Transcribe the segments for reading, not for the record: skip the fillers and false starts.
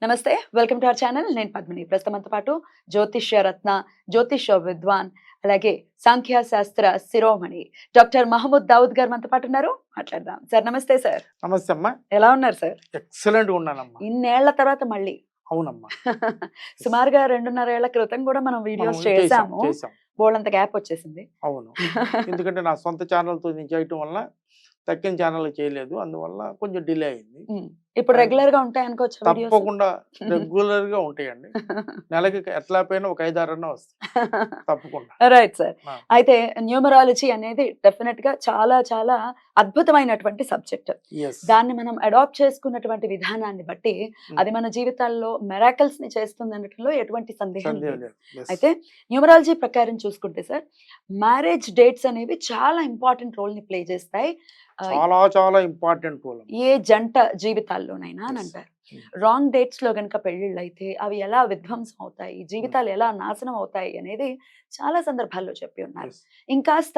నమస్తే. Welcome to our channel. నేను పద్మిని. ప్రస్తుతంతో పాటు జ్యోతిష్య రత్న, జ్యోతిష విద్వాన్, అలాగే సాంఖ్య శాస్త్ర శిరోమణి డాక్టర్ మహమ్మద్ దావుద్ గారు మనతో పాటు ఉన్నారు. మాట్లాడదాం. సార్ నమస్తే సార్. నమస్తే అమ్మా. ఎలా ఉన్నారు సార్? ఎక్సలెంట్‌గా ఉన్నానమ్మా. ఇన్నేళ్ల తర్వాత మళ్ళీ అవునమ్మా. సుమారుగా 2.5 ఏళ్ల క్రితం కూడా మనం వీడియోస్ మనం చేసాము. చేసాం. బోలెడంత గ్యాప్ వచ్చేసింది. అవును. ఎందుకంటే నా సొంత ఛానల్‌తో నేను చేయటం వల్ల తక్కిన ఛానల్ చేయలేదు. అందువల్ల కొంచెం డిలే అయింది. ఇప్పుడు రెగ్యులర్ గా ఉంటాయి అనుకోవచ్చు వీడియోస్. తప్పకుండా రెగ్యులర్‌గా ఉంటాయండి. నెలకి ఎట్లా పోయినా ఒక 5, 6 అన్నా వస్తాయి. తప్పకుండా. Right sir. ఆ. అయితే న్యూమరాలజీ అనేది డెఫినెట్ గా చాలా చాలా అద్భుతమైనటువంటి సబ్జెక్ట్. యెస్. దాన్ని మనం అడాప్ట్ చేసుకున్నటువంటి విధానాన్ని బట్టి అది మన జీవితాల్లో మెరాకల్స్ ని చేస్తుంది అనటంలో ఎటువంటి సందేహం సందేహం లేదు. లేదు. యెస్. అయితే న్యూమరాలజీ ప్రకారం చూసుకుంటే సార్, మ్యారేజ్ డేట్స్ అనేవి చాలా ఇంపార్టెంట్ రోల్ ని ప్లే చేస్తాయి. చాలా చాలా ఇంపార్టెంట్ రోల్. ఏ జంట జీవితాల్లోనైనా అని Yes. అంటారు. Mm. రాంగ్ డేట్స్ లో గనక పెళ్లిళ్ళు అయితే అవి ఎలా విధ్వంసం అవుతాయి, జీవితాలు ఎలా నాశనం అవుతాయి అనేది చాలా సందర్భాల్లో చెప్పి ఉన్నారు. Yes. ఇంకాస్త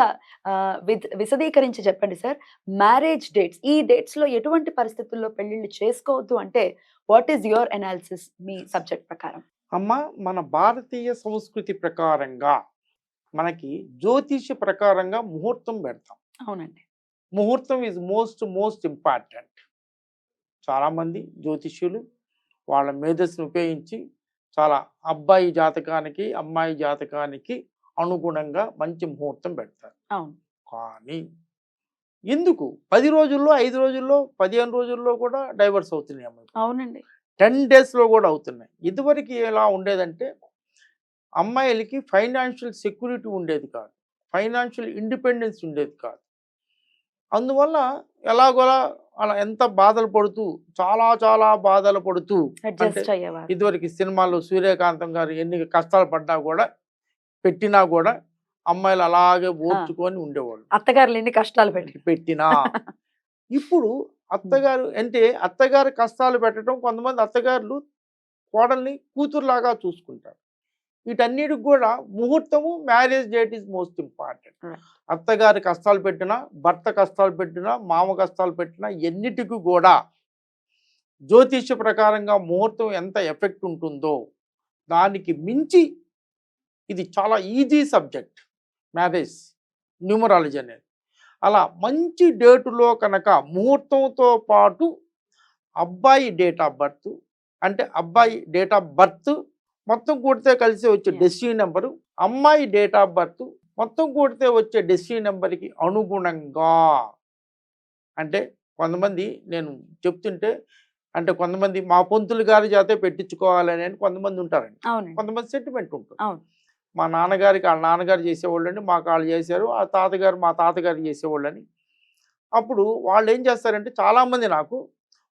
విశదీకరించి చెప్పండి సార్. మ్యారేజ్ డేట్స్, ఈ డేట్స్ లో ఎటువంటి పరిస్థితుల్లో పెళ్లిళ్ళు చేసుకోవద్దు అంటే what is your analysis me subject ప్రకారం? అమ్మ, మన భారతీయ సంస్కృతి ప్రకారంగా మనకి జ్యోతిష ప్రకారంగా ముహూర్తం పెడతాం. అవునండి. ముహూర్తం ఈజ్ మోస్ట్ ఇంపార్టెంట్. చాలామంది జ్యోతిష్యులు వాళ్ళ మేధస్సును ఉపయోగించి చాలా అబ్బాయి జాతకానికి అమ్మాయి జాతకానికి అనుగుణంగా మంచి ముహూర్తం పెడతారు. అవును. కానీ ఎందుకు 10 రోజుల్లో, 5 రోజుల్లో, 15 రోజుల్లో కూడా డైవర్స్ అవుతున్నాయి అమ్మాయి. అవునండి. 10 డేస్లో కూడా అవుతున్నాయి. ఇదివరకు ఎలా ఉండేదంటే అమ్మాయిలకి ఫైనాన్షియల్ సెక్యూరిటీ ఉండేది కాదు, ఫైనాన్షియల్ ఇండిపెండెన్స్ ఉండేది కాదు. అందువల్ల ఎలాగోలా అలా ఎంత బాధలు పడుతూ చాలా బాధలు పడుతూ అంటే అడ్జస్ట్ అయ్యేవారు. ఇదివరకు సినిమాల్లో సూర్యకాంతం గారు ఎన్ని కష్టాలు పడ్డా కూడా పెట్టినా కూడా అమ్మాయిలు అలాగే ఓర్చుకొని ఉండేవాళ్ళు. అత్తగారులు ఎన్ని కష్టాలు పెట్టి పెట్టినా ఇప్పుడు అత్తగారు అంటే అత్తగారు కష్టాలు పెట్టడం, కొంతమంది అత్తగారులు కోడల్ని కూతురులాగా చూసుకుంటారు. వీటన్నిటికి కూడా ముహూర్తము, marriage date is most important. Right. అత్తగారి కష్టాలు పెట్టినా, భర్త కష్టాలు పెట్టినా, మామ కష్టాలు పెట్టినా ఎన్నిటికి కూడా జ్యోతిష్య ప్రకారంగా ముహూర్తం ఎంత ఎఫెక్ట్ ఉంటుందో దానికి మించి ఇది చాలా ఈజీ సబ్జెక్ట్ మ్యారేజ్ న్యూమరాలజీ అనేది. అలా మంచి డేటులో కనుక ముహూర్తంతో పాటు అబ్బాయి డేట్ ఆఫ్ బర్త్, అంటే అబ్బాయి డేట్ ఆఫ్ బర్త్ మొత్తం కూడితే కలిసి వచ్చే డెస్టినీ నెంబరు, అమ్మాయి డేట్ ఆఫ్ బర్త్ మొత్తం కూడితే వచ్చే డెస్టినీ నెంబర్కి అనుగుణంగా, అంటే కొంతమంది నేను చెప్తుంటే అంటే కొంతమంది మా పొంతులు గారి చేతే పెట్టించుకోవాలని అని కొంతమంది ఉంటారండి. అవునండి. కొంతమంది సెంటిమెంట్ ఉంటుంది. అవును. మా నాన్నగారికి వాళ్ళ నాన్నగారు చేసేవాళ్ళని, మాకు వాళ్ళు చేశారు, ఆ తాతగారు మా తాతగారు చేసేవాళ్ళని. అప్పుడు వాళ్ళు ఏం చేస్తారంటే చాలామంది నాకు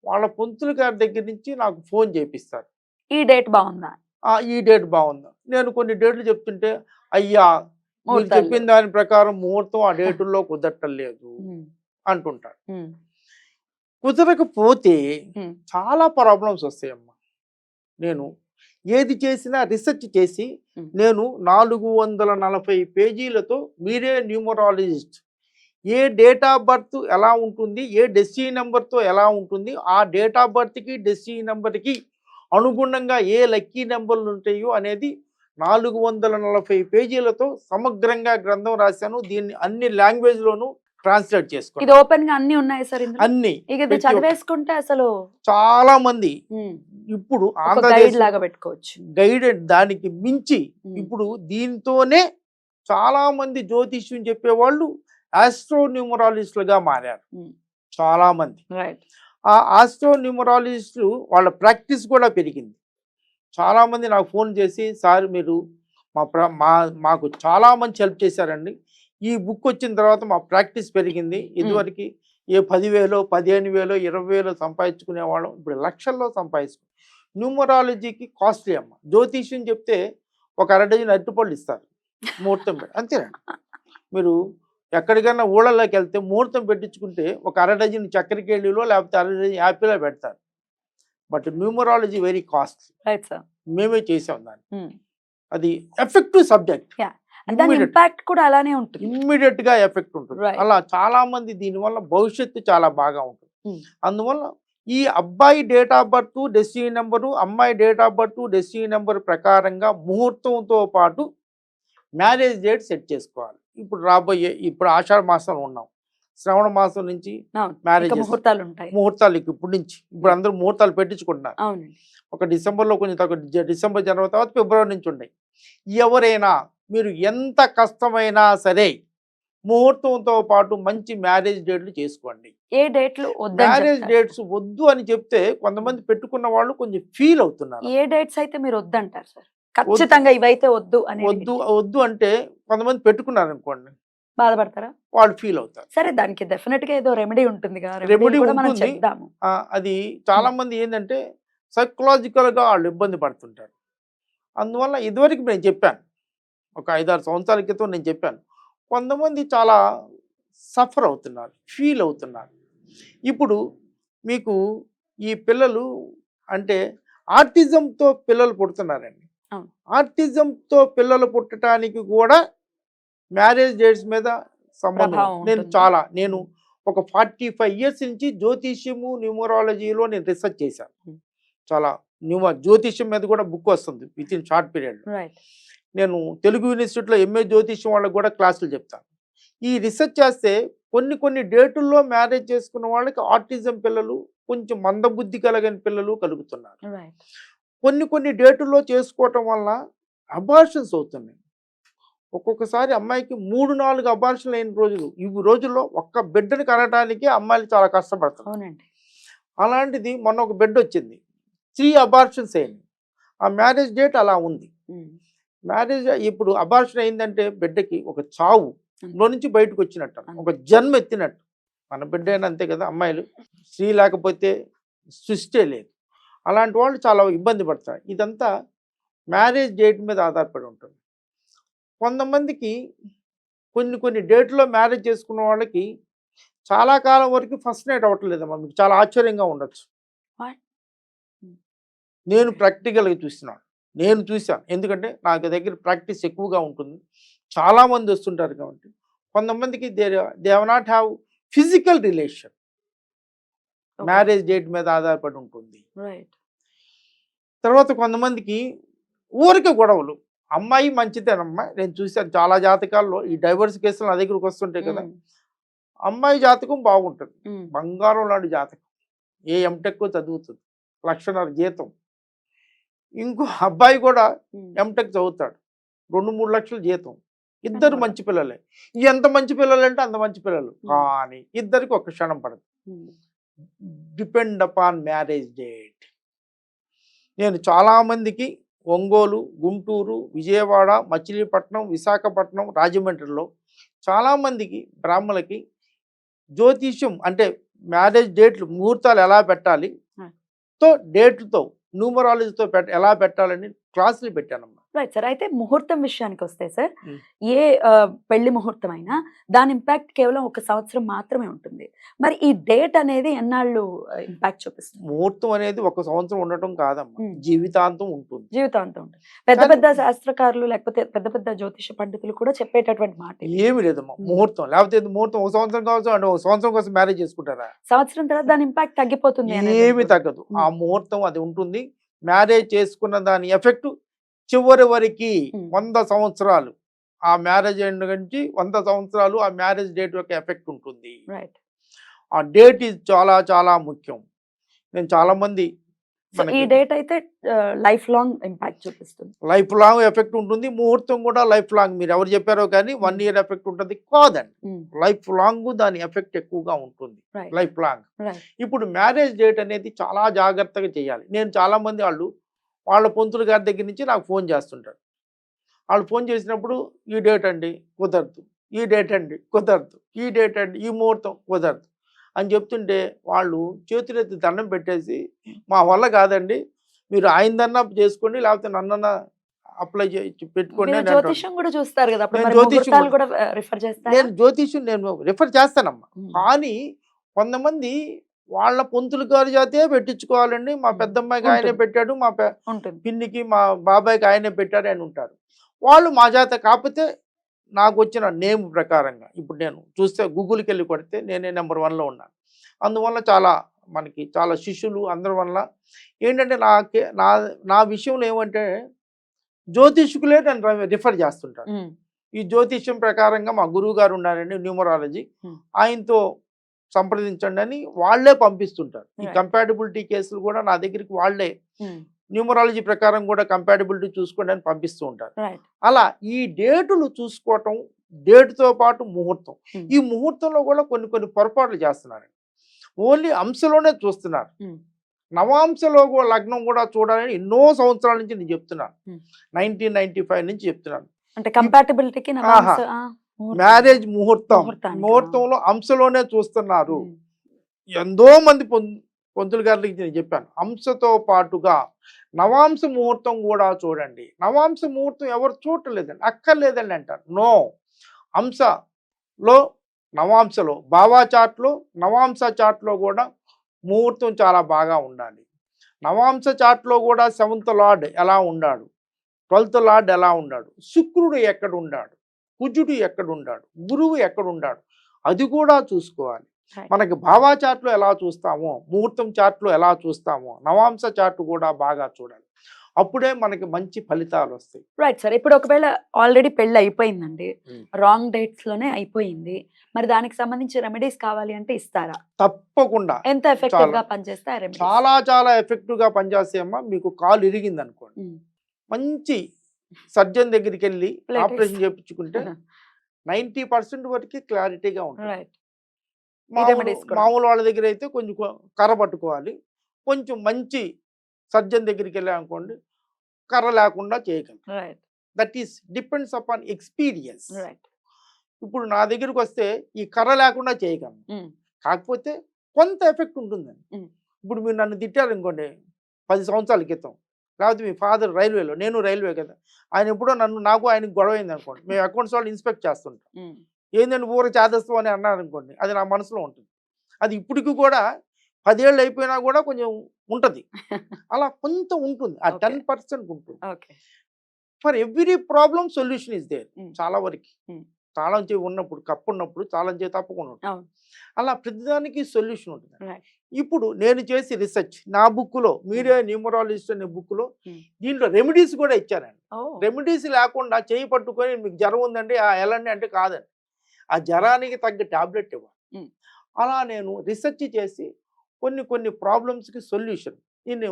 వాళ్ళ పొంతుల గారి దగ్గర నుంచి నాకు ఫోన్ చేపిస్తారు. ఈ డేట్ బాగుందా? ఈ డేట్ బాగుందా. నేను కొన్ని డేట్లు చెప్తుంటే అయ్యా మీరు ముహూర్తాలు చెప్పిన దాని ప్రకారం ముహూర్తం ఆ డేటుల్లో కుదరటం లేదు ఉమ్, అంటుంటారు. ఉమ్, కుదరకపోతే ఉమ్. చాలా ప్రాబ్లమ్స్ వస్తాయమ్మా. నేను ఏది చేసినా రీసెర్చ్ చేసి Hmm. నేను 440 పేజీలతో మీరే numerologist, A date of birth ఎలా ఉంటుంది, ఏ డెస్టినీ నెంబర్తో ఎలా ఉంటుంది, ఆ డేట్ ఆఫ్ బర్త్కి డెస్టినీ నెంబర్కి అనుగుణంగా ఏ లక్కీ నెంబర్లు ఉంటాయో అనేది 440 పేజీలతో సమగ్రంగా గ్రంథం రాశాను. దీన్ని అన్ని లాంగ్వేజ్లోనూ ట్రాన్స్లేట్ ఇది చేసుకున్నాను. ఓపెన్ గా అన్ని ఉన్నాయి సార్ ఇందులో. అన్ని ఇక ఇది ప్రతి ఒక్క- చదివేసుకుంటే అసలు చాలా మంది ఇప్పుడు ఒక ఆంధ్రప్రదేశ్ గైడ్ లాగా పెట్టుకోవచ్చు. గైడెడ్ దానికి మించి ఉమ్, ఇప్పుడు దీంతోనే చాలా మంది జ్యోతిష్యం చెప్పేవాళ్ళు ఆస్ట్రో న్యూమరాలజిస్టులుగా మారారు. ఉమ్, చాలా మంది రైట్. ఆ ఆస్ట్రో న్యూమరాలజిస్టులు వాళ్ళ ప్రాక్టీస్ కూడా పెరిగింది. చాలా మంది నాకు ఫోన్ చేసి సార్ మీరు మాకు చాలా మంచి హెల్ప్ చేశారండి, ఈ బుక్ వచ్చిన తర్వాత మా ప్రాక్టీస్ పెరిగింది. ఇదివరకు ఏ 10,000 15,000 20,000 సంపాదించుకునేవాళ్ళం, ఇప్పుడు లక్షల్లో సంపాదించుకున్నాం. న్యూమరాలజీకి కాస్ట్లీ అమ్మ. జ్యోతిష్యం చెప్తే ఒక 1/2 డజన్ అరటిపళ్ళు ఇస్తారు ముహూర్తం పెట్టి, అంతేనండి. మీరు ఎక్కడికైనా ఊళ్ళలోకి వెళ్తే ముహూర్తం పెట్టించుకుంటే ఒక 1/2 డజన్ చక్కెరకేళిలో లేకపోతే 1/2 డజన్ యాపిల్లో పెడతారు. But numerology very costly. Right sir. మేమే చేసాం దాన్ని. అది ఎఫెక్టివ్ సబ్జెక్ట్. దాని ఇంపాక్ట్ కూడా అలానే ఉంటుంది. ఇమ్మీడియట్గా ఎఫెక్ట్ ఉంటుంది. Right. అలా చాలా మంది దీనివల్ల భవిష్యత్తు చాలా బాగా ఉంటుంది. Hmm. అందువల్ల ఈ అబ్బాయి date of birth destiny number, అమ్మాయి date of birth destiny number ప్రకారంగా ముహూర్తంతో పాటు మ్యారేజ్ డేట్ సెట్ చేసుకోవాలి. ఇప్పుడు ఆషాఢ మాసంలో ఉన్నాం, శ్రావణ మాసం నుంచి అవును. మ్యారేజ్ ఇక ముహూర్తాలు ఉంటాయి. ముహూర్తాలు ఇప్పుడు నుంచి ఇప్పుడు అందరూ ముహూర్తాలు పెట్టించుకుంటున్నారు. అవునండి. ఒక డిసెంబర్లో కొంచెం తక్కువ, డిసెంబర్ జనవరి తర్వాత ఫిబ్రవరి నుంచి ఉన్నాయి. ఎవరైనా మీరు ఎంత కష్టమైనా సరే ముహూర్తంతో పాటు మంచి మ్యారేజ్ డేట్లు చేసుకోండి. ఏ డేట్లు వద్దని మ్యారేజ్ చెప్తారు? డేట్స్ వద్దు అని చెప్తే కొంతమంది పెట్టుకున్న వాళ్ళు కొంచెం ఫీల్ అవుతున్నారు. ఏ డేట్స్ అయితే మీరు వద్దంటారు సార్? ఖచ్చితంగా ఇవైతే వద్దు అని వద్దు వద్దు అంటే కొంతమంది పెట్టుకున్నారు అనుకోండి, బాధపడతారా? వాళ్ళు ఫీల్ అవుతారు. సరే, దానికి డెఫినెట్ గా ఏదో రెమెడీ ఉంటుంది కదా, రెమెడీ కూడా మనం ఉంటుంది. చెప్దాము. అది చాలా మంది ఏంటంటే సైకలాజికల్గా వాళ్ళు ఇబ్బంది పడుతుంటారు. అందువల్ల ఇదివరకు నేను చెప్పాను, ఒక 5-6 సంవత్సరాల క్రితం నేను చెప్పాను, కొంతమంది చాలా సఫర్ అవుతున్నారు, ఫీల్ అవుతున్నారు. ఇప్పుడు మీకు ఈ పిల్లలు అంటే ఆర్టిజంతో పిల్లలు పుడుతున్నారండి. అవును. ఆర్టిజంతో పిల్లలు పుట్టడానికి కూడా మ్యారేజ్ డేట్స్ మీద సంబంధం ప్రభావం ఉంది. ఉంటుంది. నేను ఒక 45 ఇయర్స్ నుంచి జ్యోతిష్యము న్యూమరాలజీలో నేను రీసెర్చ్ చేశాను. చాలా జ్యోతిష్యం మీద కూడా బుక్ వస్తుంది with in short period. Right. నేను తెలుగు యూనివర్సిటీలో ఎంఏ జ్యోతిష్యం వాళ్ళకి కూడా క్లాసులు చెప్తాను. ఈ రీసెర్చ్ చేస్తే కొన్ని డేటుల్లో మ్యారేజ్ చేసుకున్న వాళ్ళకి ఆటిజం పిల్లలు, కొంచెం మందబుద్ధి కలిగిన పిల్లలు కలుగుతున్నారు. రైట్. కొన్ని డేటుల్లో చేసుకోవటం వల్ల అబార్షన్స్ అవుతున్నాయి. ఒక్కొక్కసారి అమ్మాయికి 3-4 అబార్షన్లు అయిన రోజులు, ఈ రోజుల్లో ఒక్క బిడ్డను కనడానికి అమ్మాయిలు చాలా కష్టపడతారు. అవునండి. అలాంటిది మొన్న ఒక బిడ్డ వచ్చింది, 3 అబార్షన్స్ అయింది. ఆ మ్యారేజ్ డేట్ అలా ఉంది. మ్యారేజ్ ఇప్పుడు అబార్షన్ అయిందంటే బిడ్డకి ఒక చావు లో నుంచి బయటకు వచ్చినట్టు, ఒక జన్మ ఎత్తినట్టు. మన బిడ్డ అయినా అంతే కదా, అమ్మాయిలు స్త్రీ లేకపోతే సృష్టి లేదు. అలాంటి వాళ్ళు చాలా ఇబ్బంది పడతారు. ఇదంతా మ్యారేజ్ డేట్ మీద ఆధారపడి ఉంటుంది. కొంతమందికి కొన్ని డేట్లో మ్యారేజ్ చేసుకున్న వాళ్ళకి చాలా కాలం వరకు ఫస్ట్ నైట్ అవ్వట్లేదమ్మా. మీకు చాలా ఆశ్చర్యంగా ఉండొచ్చు. నేను ప్రాక్టికల్గా చూశాను. ఎందుకంటే నాకు దగ్గర ప్రాక్టీస్ ఎక్కువగా ఉంటుంది, చాలామంది వస్తుంటారు కాబట్టి. కొంతమందికి they have not have physical relation, marriage date మీద ఆధారపడి ఉంటుంది. తర్వాత కొంతమందికి ఊరికే గొడవలు. అమ్మాయి మంచిదేనమ్మా, నేను చూశాను చాలా జాతకాల్లో ఈ డైవర్స్ కేసులు నా దగ్గరకు వస్తుంటాయి కదా, అమ్మాయి జాతకం బాగుంటుంది, బంగారం లాంటి జాతకం, ఏ ఎంటెక్ చదువుతుంది, 1,50,000 జీతం. ఇంకో అబ్బాయి కూడా ఎంటెక్ చదువుతాడు, 2-3 లక్షల జీతం. ఇద్దరు మంచి పిల్లలే. ఎంత మంచి పిల్లలు అంటే అంత మంచి పిల్లలు, కానీ ఇద్దరికి ఒక క్షణం పడదు. Depend upon marriage date. నేను చాలామందికి ఒంగోలు, గుంటూరు, విజయవాడ, మచిలీపట్నం, విశాఖపట్నం, రాజమండ్రిలో చాలామందికి బ్రాహ్మణులకి జ్యోతిష్యం అంటే మ్యారేజ్ డేట్లు, ముహూర్తాలు ఎలా పెట్టాలి డేట్లతో న్యూమరాలజీతో ఎలా పెట్టాలని క్లాసులు పెట్టానమ్మా. Right sir. అయితే ముహూర్తం విషయానికి వస్తే సార్, ఏ పెళ్లి ముహూర్తం అయినా దాని ఇంపాక్ట్ కేవలం 1 సంవత్సరం మాత్రమే ఉంటుంది. మరి ఈ డేట్ అనేది ఎన్నాళ్ళు ఇంపాక్ట్ చూపిస్తుంది? ముహూర్తం అనేది 1 సంవత్సరం ఉండటం కాదమ్మా, జీవితాంతం ఉంటుంది. జీవితాంతం ఉంటుంది. పెద్ద శాస్త్రకారులు లేకపోతే పెద్ద జ్యోతిష పండితులు కూడా చెప్పేటటువంటి మాట ఏమి లేదమ్మా. ముహూర్తం లేకపోతే ముహూర్తం 1 సంవత్సరం కావచ్చు అంటే 1 సంవత్సరం కోసం మ్యారేజ్ చేసుకుంటారా? సంవత్సరం తర్వాత దాని ఇంపాక్ట్ తగ్గిపోతుంది. ఏమి తగ్గదు. ఆ ముహూర్తం అది ఉంటుంది. మ్యారేజ్ చేసుకున్న దాని ఎఫెక్ట్ చివరి వరకు 100 సంవత్సరాలు, ఆ మ్యారేజ్ అయిన నుంచి 100 సంవత్సరాలు ఆ మ్యారేజ్ డేట్ యొక్క ఎఫెక్ట్ ఉంటుంది. ఆ డేట్ ఇది చాలా చాలా ముఖ్యం. నేను చాలా మంది ఈ డేట్ అయితే లైఫ్ లాంగ్ ఇంపాక్ట్ చూపిస్తుంది, లైఫ్ లాంగ్ ఎఫెక్ట్ ఉంటుంది. ముహూర్తం కూడా లైఫ్ లాంగ్, మీరు ఎవరు చెప్పారో కానీ 1 ఇయర్ ఎఫెక్ట్ ఉంటుంది కాదండి, లైఫ్ లాంగ్ దాని ఎఫెక్ట్ ఎక్కువగా ఉంటుంది, లైఫ్ లాంగ్. ఇప్పుడు మ్యారేజ్ డేట్ అనేది చాలా జాగ్రత్తగా చేయాలి. నేను చాలా మంది వాళ్ళ పొంతులు గారి దగ్గర నుంచి నాకు ఫోన్ చేస్తుంటారు. వాళ్ళు ఫోన్ చేసినప్పుడు ఈ డేట్ అండి కుదరదు, ఈ డేట్ అండి కుదరదు, ఈ డేట్ అండి ఈ ముహూర్తం కుదరదు అని చెప్తుంటే వాళ్ళు చేతులెత్తి దండం పెట్టేసి, మా వల్ల కాదండి, మీరు ఆయనదన్నా చేసుకోండి లేకపోతే నన్నన్నా అప్లై పెట్టుకోండి. నేను జ్యోతిష్యం నేను రిఫర్ చేస్తానమ్మా. కానీ కొంతమంది వాళ్ళ పొంతులు గారి జాతే పెట్టించుకోవాలండి, మా పెద్దమ్మాయికి ఆయనే పెట్టాడు, మా పిన్నికి మా బాబాయ్కి ఆయనే పెట్టాడు అని ఉంటారు. వాళ్ళు మా జాత కాకపోతే నాకు వచ్చిన నేమ్ ప్రకారంగా ఇప్పుడు నేను చూస్తే గూగుల్కి వెళ్ళి కొడితే నేనే నెంబర్ 1లో ఉన్నాను. అందువల్ల చాలా మనకి చాలా శిష్యులు అందరి వల్ల ఏంటంటే నాకే నా నా విషయంలో ఏమంటే జ్యోతిష్కులే నన్ను రిఫర్ చేస్తుంటారు. ఉమ్, ఈ జ్యోతిష్యం ప్రకారంగా మా గురువు గారు ఉన్నారండి న్యూమరాలజీ, Hmm. ఆయనతో సంప్రదించండి అని వాళ్ళే పంపిస్తుంటారు. ఈ Right. కంపాటిబిలిటీ కేసులు కూడా నా దగ్గరికి వాళ్ళే ఉమ్, న్యూమరాలజీ ప్రకారం కూడా కంపాటిబిలిటీ చూసుకోండి అని పంపిస్తూ ఉంటారు. రైట్. అలా ఈ డేటులు చూసుకోవటం, డేటుతో పాటు ముహూర్తం, ఉమ్, ఈ ముహూర్తంలో కూడా కొన్ని కొన్ని పొరపాట్లు చేస్తున్నారు. ఓన్లీ అంశలోనే చూస్తున్నారు. ఉమ్, నవాంశలో కూడా లగ్నం కూడా చూడాలని ఎన్నో సంవత్సరాల నుంచి నేను చెప్తున్నాను. Hmm. 1995 నుంచి చెప్తున్నాను. అంటే కంపాటబిలిటీకి ఆహా. మ్యారేజ్ ముహూర్తానికా? ముహూర్తంలో అంశలోనే చూస్తున్నారు. ఎంతో మంది పంతులు గారికి నేను చెప్పాను, అంశతో పాటుగా నవాంశ ముహూర్తం కూడా చూడండి. నవాంశ ముహూర్తం ఎవరు చూడలేదండి, అక్కర్లేదండి అంటారు. నో, అంశలో నవాంశలో భావా చాట్లో నవాంశ చాట్లో కూడా ముహూర్తం చాలా బాగా ఉండాలి. నవాంశ చాట్లో కూడా 7th లార్డ్ ఎలా ఉన్నాడు, 12th లార్డ్ ఎలా ఉన్నాడు, శుక్రుడు ఎక్కడ ఉన్నాడు, కుజుడు ఎక్కడ ఉన్నాడు, గురువు ఎక్కడ ఉన్నాడు, అది కూడా చూసుకోవాలి. Right. మనకి భావా చాట్లో ఎలా చూస్తామో, ముహూర్తం చాట్లో ఎలా చూస్తామో, నవాంశ చాట్ కూడా బాగా చూడాలి. అప్పుడే మనకి మంచి ఫలితాలు వస్తాయి. Right sir. ఇప్పుడు ఒకవేళ ఆల్రెడీ పెళ్ళి అయిపోయిందండి, Hmm. రాంగ్ డేట్స్ లోనే అయిపోయింది, మరి దానికి సంబంధించి రెమెడీస్ కావాలి అంటే ఇస్తారా? తప్పకుండా ఎంత ఎఫెక్టివ్ గా పనిచేస్తే ఆ రెమెడీస్? చాలా చాలా ఎఫెక్టివ్గా పనిచేస్తాయమ్మా. మీకు కాలు ఇరిగింది అనుకోండి, ఉమ్, మంచి సర్జన్ దగ్గరికి వెళ్ళి Latest. ఆపరేషన్ చేయించుకుంటే 90% వరకు క్లారిటీగా ఉంటుంది. రైట్. మామూలు remedies కూడా. మామూలు వాళ్ళ దగ్గర అయితే కొంచెం కర్ర పట్టుకోవాలి. కొంచెం మంచి సర్జన్ దగ్గరికి వెళ్ళామనుకోండి, కర్ర లేకుండా చేయగలం. Right. That is depends upon experience. Right. ఇప్పుడు నా దగ్గరికి వస్తే ఈ కర్ర లేకుండా చేయగలను, ఉమ్, కాకపోతే కొంత ఎఫెక్ట్ ఉంటుందండి. Mm. ఇప్పుడు మీరు నన్ను తిట్టారు అనుకోండి 10 సంవత్సరాల క్రితం, లేకపోతే మీ ఫాదర్ రైల్వేలో, నేను రైల్వే కదా, ఆయన ఎప్పుడో నాకు ఆయనకు గొడవ అయింది అనుకోండి, మేము అకౌంట్స్ వాళ్ళు ఇన్స్పెక్ట్ చేస్తుంటాం, ఉమ్, ఏంటంటే ఊర చేదస్తాం అని అన్నారు అనుకోండి, అది నా మనసులో ఉంటుంది. అది ఇప్పటికి కూడా 10 ఏళ్ళు అయిపోయినా కూడా కొంచెం ఉంటుంది. అలా కొంత ఉంటుంది, ఆ Okay. 10% ఉంటుంది. Okay. For every problem solution is there. Mm. చాలా వరకు Mm. తాళం చెవి ఉన్నప్పుడు, కప్పు ఉన్నప్పుడు తాళం చెవి తప్పకుండా ఉంటుంది. అవును. అలా ప్రతిదానికి సొల్యూషన్ ఉంటుంది. రైట్. ఇప్పుడు నేను చేసి రీసెర్చ్ నా బుక్లో, మీరే న్యూమరాలజిస్ట్ అనే బుక్లో Mm. దీంట్లో రెమెడీస్ కూడా ఇచ్చానండి. ఓ, రెమెడీస్ లేకుండా చేయి పట్టుకొని మీకు జ్వరం ఉందండి వెళ్ళండి అంటే కాదండి, ఆ జ్వరానికి తగ్గ టాబ్లెట్ ఇవ్వాలి. Mm. అలా నేను రీసెర్చ్ చేసి కొన్ని ప్రాబ్లమ్స్కి సొల్యూషన్ నేను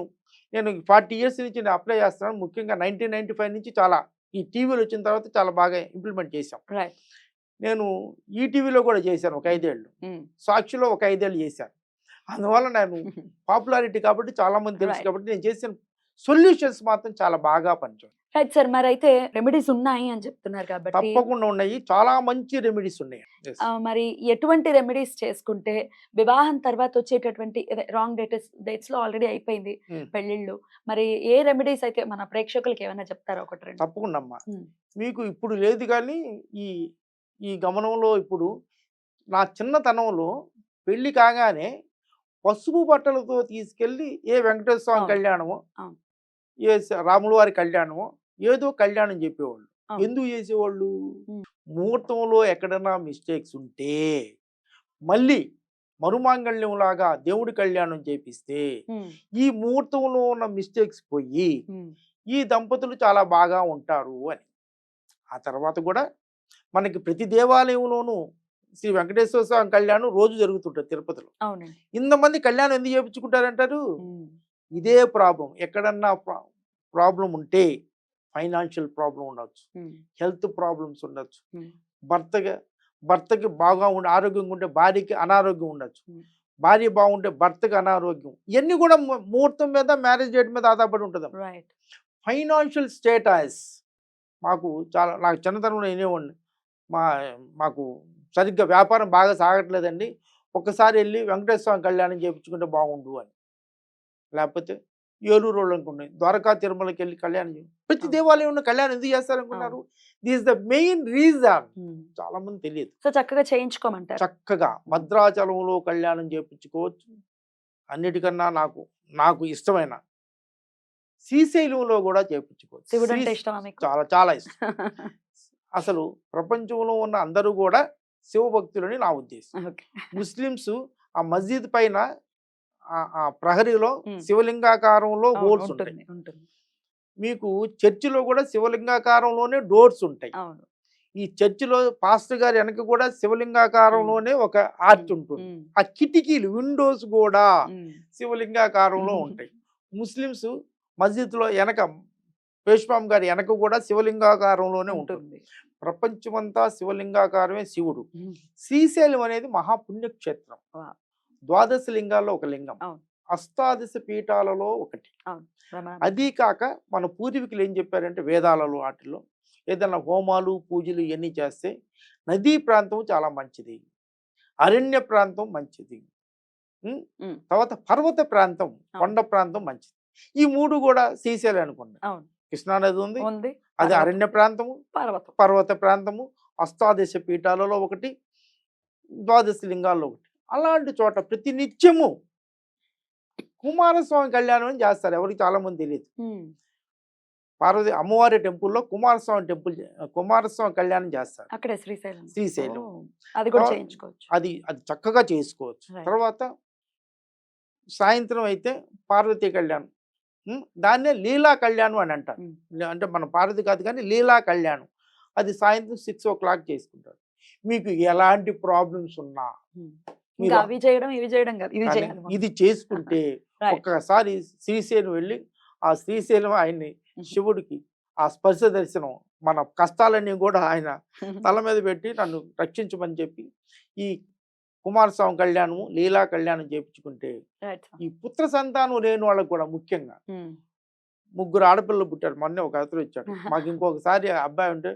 40 years నుంచి నేను అప్లై చేస్తున్నాను. ముఖ్యంగా 1995 నుంచి చాలా ఈ టీవీలు వచ్చిన తర్వాత చాలా బాగా ఇంప్లిమెంట్ చేశాం. రైట్. నేను ఈటీవీలో కూడా చేశాను ఒక 5 ఏళ్ళు, ఉమ్, సాక్షిలో ఒక 5 ఏళ్ళు చేశాను. అందువల్ల నేను పాపులారిటీ కాబట్టి చాలా మంది తెలుసు Right. కాబట్టి నేను చేసిన సొల్యూషన్స్ మాత్రం చాలా బాగా పనిచేస్తాయి. Right sir. మరి అయితే రెమెడీస్ ఉన్నాయి అని చెప్తున్నారు కాబట్టి తప్పకుండా ఉన్నాయి, చాలా మంచి రెమెడీస్ ఉన్నాయి. Yes. మరి ఎటువంటి రెమెడీస్ చేసుకుంటే వివాహం తర్వాత వచ్చేటటువంటి రాంగ్ డేట్స్ లో ఆల్రెడీ అయిపోయింది Hmm. పెళ్ళిళ్ళు, మరి ఏ రెమెడీస్ అయితే మన ప్రేక్షకులకి ఏమైనా చెప్తారా ఒకటి రెండు? తప్పకుండా అమ్మా. Hmm. మీకు ఇప్పుడు లేదు కానీ ఈ ఈ గమనంలో ఇప్పుడు నా చిన్నతనంలో పెళ్లి కాగానే పసుపు బట్టలతో తీసుకెళ్ళి ఏ వెంకటేశ్వర స్వామి అవును. కళ్యాణమో, అవును. ఏ రాముల వారి కళ్యాణమో, ఏదో కళ్యాణం చెప్పేవాళ్ళు. అవును. ఎందుకు చేసేవాళ్ళు? Hmm. ముహూర్తంలో ఎక్కడైనా మిస్టేక్స్ ఉంటే మళ్ళీ మరుమాంగళ్యం లాగా దేవుడి కళ్యాణం చేపిస్తే Hmm. ఈ ముహూర్తంలో ఉన్న మిస్టేక్స్ పోయి Hmm. ఈ దంపతులు చాలా బాగా ఉంటారు అని. ఆ తర్వాత కూడా మనకి ప్రతి దేవాలయంలోనూ శ్రీ వెంకటేశ్వర స్వామి కళ్యాణం రోజు జరుగుతుంటుంది తిరుపతిలో. అవునండి. ఇంతమంది కళ్యాణం ఎందుకు చేయించుకుంటారంటారు? Hmm. ఇదే ప్రాబ్లం. ఎక్కడన్నా ప్రాబ్లం ఉంటే ఫైనాన్షియల్ ప్రాబ్లం ఉండొచ్చు, Hmm. హెల్త్ ప్రాబ్లమ్స్ ఉండొచ్చు, Hmm. భర్తకి బాగా ఆరోగ్యంగా ఉంటే భార్యకి అనారోగ్యం ఉండొచ్చు, Hmm. భార్య బాగుంటే భర్తకి అనారోగ్యం, ఇవన్నీ కూడా ముహూర్తం మీద, మ్యారేజ్ డేట్ మీద ఆధారపడి ఉంటుంది. రైట్. ఫైనాన్షియల్ స్టేటస్ నాకు చిన్నతనంలో వినేవాడిని, మాకు సరిగ్గా వ్యాపారం బాగా సాగట్లేదండి, ఒక్కసారి వెళ్ళి వెంకటేశ్వర స్వామి కళ్యాణం చేయించుకుంటే బాగుండు అని. లేకపోతే ఏలూరు వాళ్ళు అనుకోండి, ద్వారకా తిరుమలకి వెళ్ళి కళ్యాణం ప్రతి అవును. దేవాలయంలో కళ్యాణం ఎందుకు చేస్తారనుకున్నారు? This the main reason. Hmm. చాలా మంది తెలియదు. సో చక్కగా చేయించుకోమంటారు. చక్కగా భద్రాచలంలో కళ్యాణం చేయించుకోవచ్చు. అన్నిటికన్నా నాకు ఇష్టమైన శ్రీశైలంలో కూడా చేయించుకోవచ్చు. శివుడు అంటే ఇష్టమా మీకు? చాలా చాలా ఇష్టం. అసలు ప్రపంచంలో ఉన్న అందరూ కూడా శివభక్తులని నా ఉద్దేశం. ఓకే. ముస్లిమ్స్ ఆ మస్జిద్ పైన ఆ ప్రహరీలో శివలింగాకారంలో అవును, హోల్స్ ఉంటాయి. ఉంటుంది ఉంటుంది. మీకు చర్చిలో కూడా శివలింగాకారంలోనే డోర్స్ ఉంటాయి. అవును. ఈ చర్చిలో పాస్టర్ గారి వెనక కూడా శివలింగాకారంలోనే ఒక ఆర్చ్ ఉంటుంది. ఉమ్, ఆ కిటికీలు విండోస్ కూడా ఉమ్. శివలింగాకారంలో ఉంటాయి. ముస్లిమ్స్ మస్జిద్లో వెనక పేష్వాం గారి వెనక కూడా శివలింగాకారంలోనే ఉంటుంది. ఉంటుంది. ప్రపంచమంతా శివలింగాకారమే శివుడు. ఉమ్, శ్రీశైలం అనేది మహాపుణ్యక్షేత్రం. వా. 12 లింగాల్లో ఒక లింగం. అవును. అష్టాదశ పీఠాలలో ఒకటి. అవును. రమణ. అదీ కాక మన పూర్వీకులు ఏం చెప్పారంటే వేదాలలో వాటిలో ఏదైనా హోమాలు పూజలు ఇవన్నీ చేస్తే నదీ ప్రాంతం చాలా మంచిది, అరణ్య ప్రాంతం మంచిది, ఉమ్, ఉమ్, తర్వాత పర్వత ప్రాంతం కొండ ప్రాంతం మంచిది. ఈ మూడు కూడా శ్రీశైలం అనుకోండి. అవును. కృష్ణానది ఉంది, ఉంది. అది పర్వతం. అరణ్య ప్రాంతము, పర్వతం. పర్వత ప్రాంతము, అష్టాదశ పీఠాలలో ఒకటి, 12 లింగాల్లో ఒకటి. అలాంటి చోట ప్రతి నిత్యము కుమారస్వామి కళ్యాణం అని చేస్తారు. ఎవరికి చాలా మంది తెలియదు. ఉమ్, పార్వతి అమ్మవారి టెంపుల్లో కుమారస్వామి కళ్యాణం చేస్తారు అక్కడే శ్రీశైలం. శ్రీశైలం. ఓ, అది కూడా తర్వాత చేయించుకోవచ్చు. అది అది చక్కగా చేసుకోవచ్చు. Right. తర్వాత సాయంత్రం అయితే పార్వతీ కళ్యాణం, దాన్నే లీలా కళ్యాణం అని అంటారు. ఉమ్, అంటే మన పార్వతి కాదు కానీ లీలా కళ్యాణం. అది సాయంత్రం 6 o'clock చేసుకుంటారు. మీకు ఎలాంటి ప్రాబ్లమ్స్ ఉన్నా ఉమ్. మీరు ఇంకా అవి చేయడం ఇవి చేయడం కాదు, ఇది కానీ చేయాలి మనం. ఇది చేసుకుంటే Right. ఒక్కసారి శ్రీశైలం వెళ్ళి ఆ శ్రీశైలం ఆయన్ని శివుడికి ఆ స్పర్శ దర్శనం, మన కష్టాలన్నీ కూడా ఆయన తల మీద పెట్టి నన్ను రక్షించమని చెప్పి ఈ కుమారస్వామి కళ్యాణము లీలా కళ్యాణం చేయించుకుంటే Right, sir. ఈ పుత్ర సంతానం లేని వాళ్ళకు కూడా ముఖ్యంగా ఉమ్, 3 ఆడపిల్లలు పుట్టారు. మొన్నే ఒక అతను వచ్చాడు. మాకు ఇంకొకసారి అబ్బాయి ఉంటే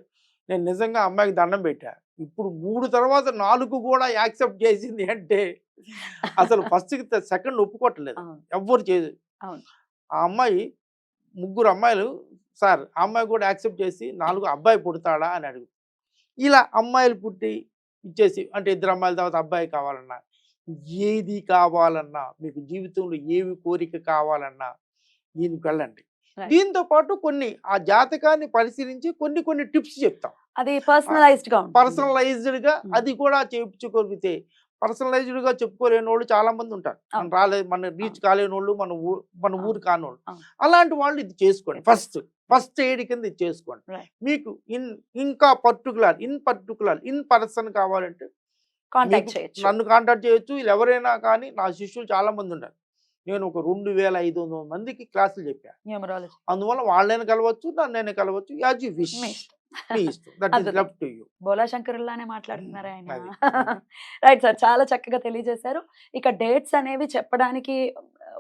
నేను నిజంగా అమ్మాయికి దండం పెట్టా. ఇప్పుడు 3 తర్వాత 4 కూడా యాక్సెప్ట్ చేసింది అంటే అసలు ఫస్ట్కి సెకండ్ ఒప్పుకోవట్లేదు అవును. ఎవ్వరు చేసి. అవును. ఆ అమ్మాయి 3 అమ్మాయిలు సార్ ఆ అమ్మాయి కూడా యాక్సెప్ట్ చేసి 4 అబ్బాయి పుడతాడా అని అడుగు. ఇలా అమ్మాయిలు పుట్టి ఇచ్చేసి అంటే 2 అమ్మాయిల తర్వాత అబ్బాయి కావాలన్నా, ఏది కావాలన్నా, మీకు జీవితంలో ఏవి కోరిక కావాలన్నా దీనికి వెళ్ళండి. Right. దీంతో పాటు కొన్ని ఆ జాతకాన్ని పరిశీలించి కొన్ని టిప్స్ చెప్తాం. అది పర్సనలైజ్డ్ గా ఉంటుంది. పర్సనలైజ్డ్గా అది కూడా చేయించుకోగలిగితే, పర్సనలైజ్డ్గా చెప్పుకోలేని వాళ్ళు చాలా మంది ఉంటారు. మన రాలేదు, మన రీచ్ కాలేని వాళ్ళు, మన ఊరు కానోళ్ళు. అవును. అలాంటి వాళ్ళు ఇది చేసుకోండి. ఫస్ట్ ఎయిడ్ కింద ఇది చేసుకోండి. Right. మీకు ఇంకా ఇన్ పర్సన్ కావాలంటే కాంటాక్ట్ మీకు చేయొచ్చు. నన్ను కాంటాక్ట్ చేయొచ్చు. వీళ్ళు ఎవరైనా కానీ నా శిష్యులు చాలా మంది ఉన్నారు. నేను ఒక 2500 మందికి క్లాసులు చెప్పాను. న్యూమరాలజీ. అందువల్ల వాళ్ళైనా కలవచ్చు, నన్నైనా కలవచ్చు. యాజ్ యూ విష్, మీ ఇష్టం. మీ ఇష్టం. దట్ ఈస్ అద్భుతం. Love to you. బోలా శంకరులానే మాట్లాడుతున్నారు ఆయన. అది. రైట్ సార్, చాలా చక్కగా తెలియజేశారు. ఇక డేట్స్ అనేవి చెప్పడానికి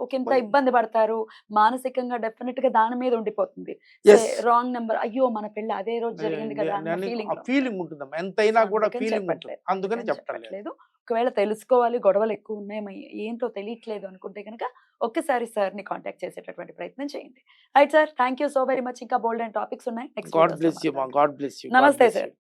ఒకంత మరి- ఇబ్బంది పడతారు, మానసికంగా డెఫినెట్ గా దాని మీద ఉండిపోతుంది. Yes. రాంగ్ నెంబర్, అయ్యో మన పెళ్లి అదే రోజు జరిగింది కదా అన్న ఫీలింగ్. ఫీలింగ్ ఉంటుందమ్మా, ఎంతైనా కూడా అందుకని ఫీలింగ్ ఉంటుంది. చెప్పట్లేదు. అందుకని అందుకని చెప్పట్లేదు. చెప్పట్లేదు. ఒకవేళ తెలుసుకోవాలి, గొడవలు ఎక్కువ ఉన్నాయి, ఏంటో తెలియట్లేదు అనుకుంటే కనుక ఒక్కసారి సార్ ని కాంటాక్ట్ చేసేటటువంటి ప్రయత్నం చేయండి. Right sir, thank you so very much. ఇంకా బోల్డ్ అండ్ టాపిక్స్ ఉన్నాయి. Next గాడ్ videos లో బ్లెస్ యూ మా, మాట్లాడదాం. God bless you. నమస్తే సార్.